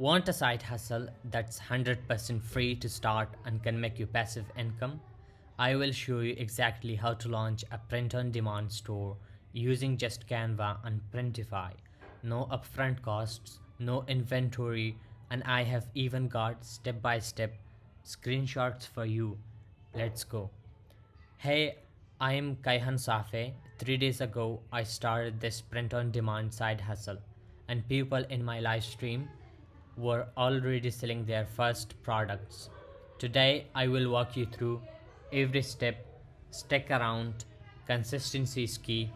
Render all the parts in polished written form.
Want a side hustle that's 100% free to start and can make you passive income? I will show you exactly how to launch a print on demand store using just Canva and Printify. No upfront costs, no inventory, and I have even got step by step screenshots for you. Let's go. Hey, I am Kaihan Safe. 3 days ago, I started this print on demand side hustle, and people in my live stream were already selling their first products. Today, I will walk you through every step, stick around, consistency is key,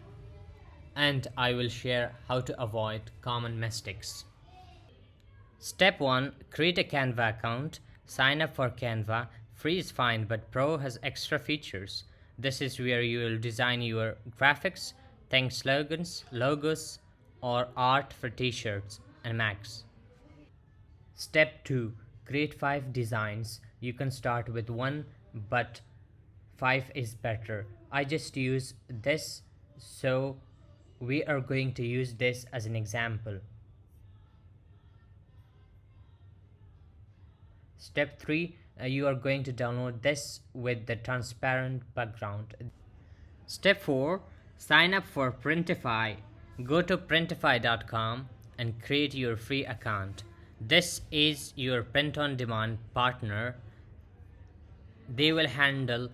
and I will share how to avoid common mistakes. Step 1, create a Canva account. Sign up for Canva. Free is fine, but Pro has extra features. This is where you will design your graphics, think slogans, logos, or art for t shirts and Macs. Step 2, create 5 designs. You can start with one, but 5 is better. I just use this, so we are going to use this as an example. Step 3, you are going to download this with the transparent background. Step 4, sign up for Printify. Go to printify.com and create your free account. This is your print on demand partner. They will handle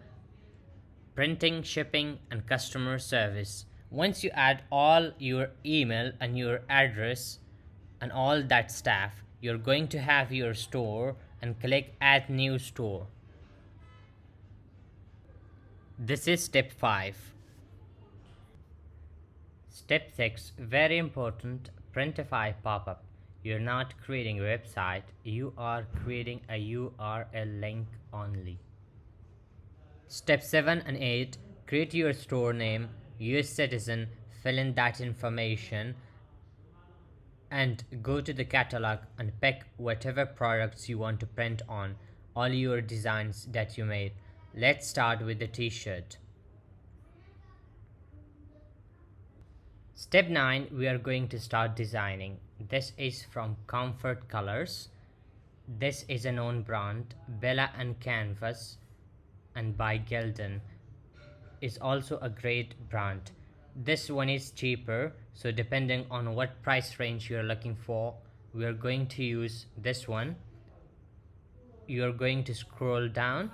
printing, shipping, and customer service. Once you add all your email and your address and all that stuff, you're going to have your store and click add new store. This is step 5. Step 6, very important, Printify pop-up. You're not creating a website, you are creating a URL link only. Step 7 and 8, create your store name, US citizen, fill in that information, and go to the catalog and pick whatever products you want to print on, all your designs that you made. Let's start with the t-shirt. Step 9, we are going to start designing. This is from Comfort Colors. This is a known brand. Bella and Canvas and by Gildan is also a great brand. This one is cheaper, so depending on what price range you're looking for, we are going to use this one. You're going to scroll down.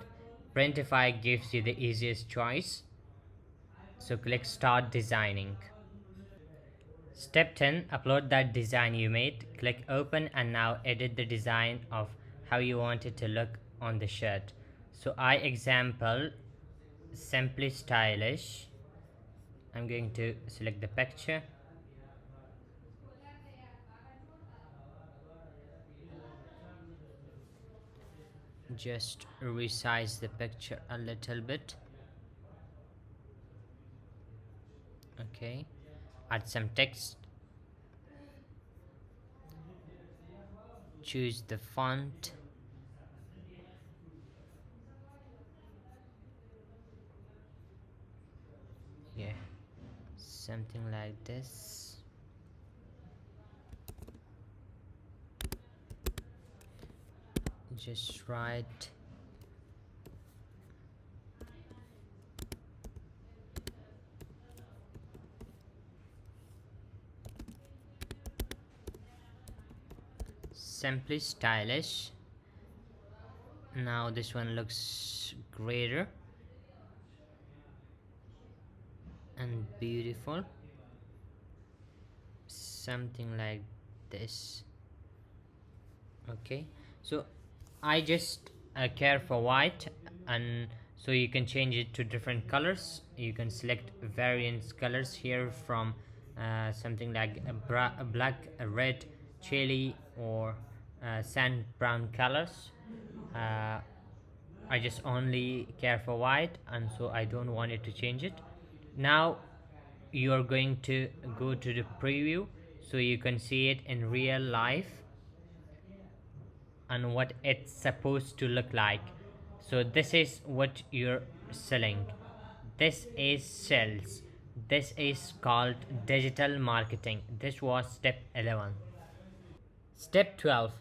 Printify gives you the easiest choice, so click start designing. Step 10, upload that design you made. Click open and now edit the design of how you want it to look on the shirt. So I example simply stylish. I'm going to select the picture. Just resize the picture a little bit. Okay, add some text, choose the font, yeah, something like this. Just write simply stylish. Now this one looks greater and beautiful, something like this. Okay, so I just care for white, and so you can change it to different colors. You can select variants colors here from something like a black, a red, chili, or sand brown colors. uh, I just only care for white, and so I don't want it to change it. Now you are going to go to the preview so you can see it in real life and what it's supposed to look like. So this is what you're selling. This is sales. This is called digital marketing. This was step 11. Step 12,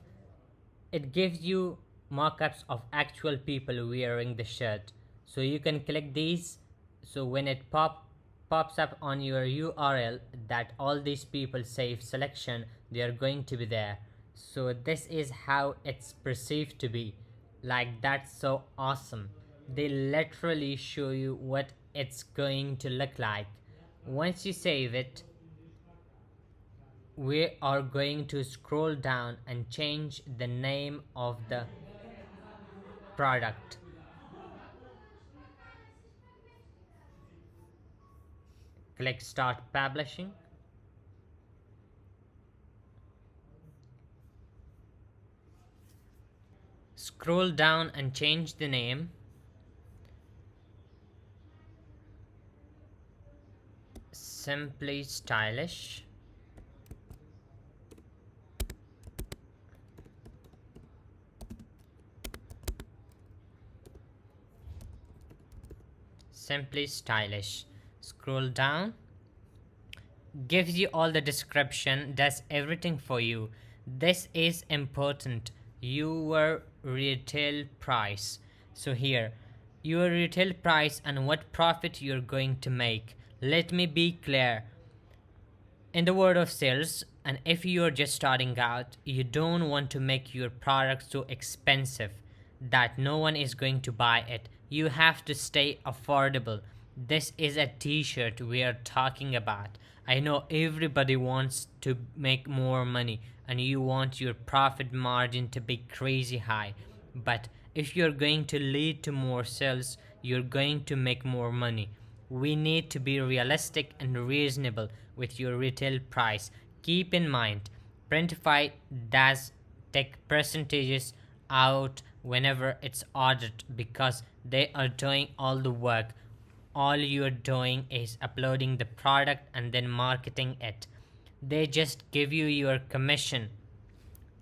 It gives you mock-ups of actual people wearing the shirt, so you can click these. So when it pops up on your URL that all these people save selection, they are going to be there. So this is how it's perceived to be. Like, that's so awesome. They literally show you what it's going to look like. Once you save it, we are going to scroll down and change the name of the product. Click Start Publishing. Scroll down and change the name. Simply Stylish. Simply Stylish. Scroll down. Gives you all the description, does everything for you. This is important. Your retail price. So here, your retail price and what profit you're going to make. Let me be clear. In the world of sales, and if you're just starting out, you don't want to make your product so expensive that no one is going to buy it. You have to stay affordable. This is a t-shirt we are talking about. I know everybody wants to make more money and you want your profit margin to be crazy high. But if you're going to lead to more sales, you're going to make more money. We need to be realistic and reasonable with your retail price. Keep in mind, Printify does take percentages out whenever it's ordered because they are doing all the work. All you're doing is uploading the product and then marketing it. They just give you your commission.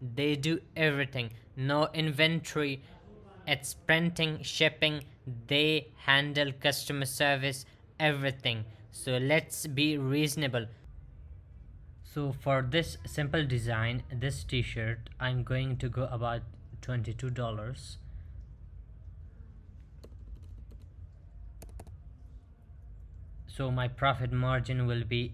They do everything. No inventory. It's printing, shipping. They handle customer service, everything. So let's be reasonable. So for this simple design, this t-shirt, I'm going to go about $22. So my profit margin will be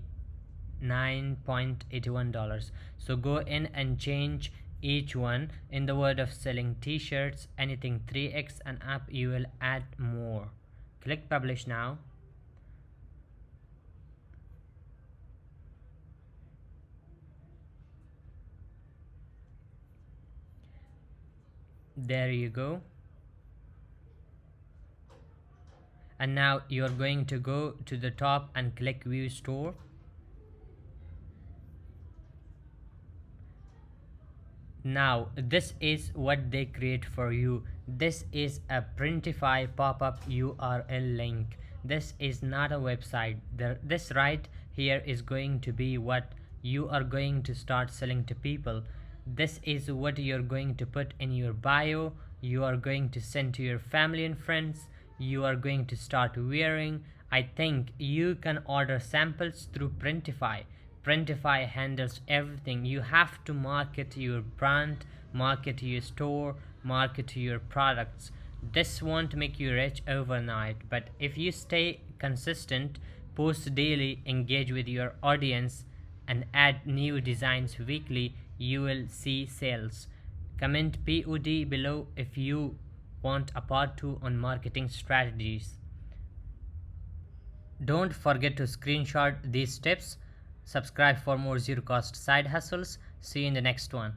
$9.81. So go in and change each one. In the word of selling t-shirts, anything 3x and up, you will add more. Click publish now. There you go. And now you're going to go to the top and click view store. Now this is what they create for you. This is a Printify pop-up URL link. This is not a website. This right here is going to be what you are going to start selling to people. This is what you're going to put in your bio. You are going to send to your family and friends. You are going to start wearing. I think you can order samples through Printify. Printify handles everything. You have to market your brand, market your store, market your products. This won't make you rich overnight, but if you stay consistent, post daily, engage with your audience, and add new designs weekly, you will see sales. Comment POD below if you want a part 2 on marketing strategies. Don't forget to screenshot these tips. Subscribe for more zero cost side hustles. See you in the next one.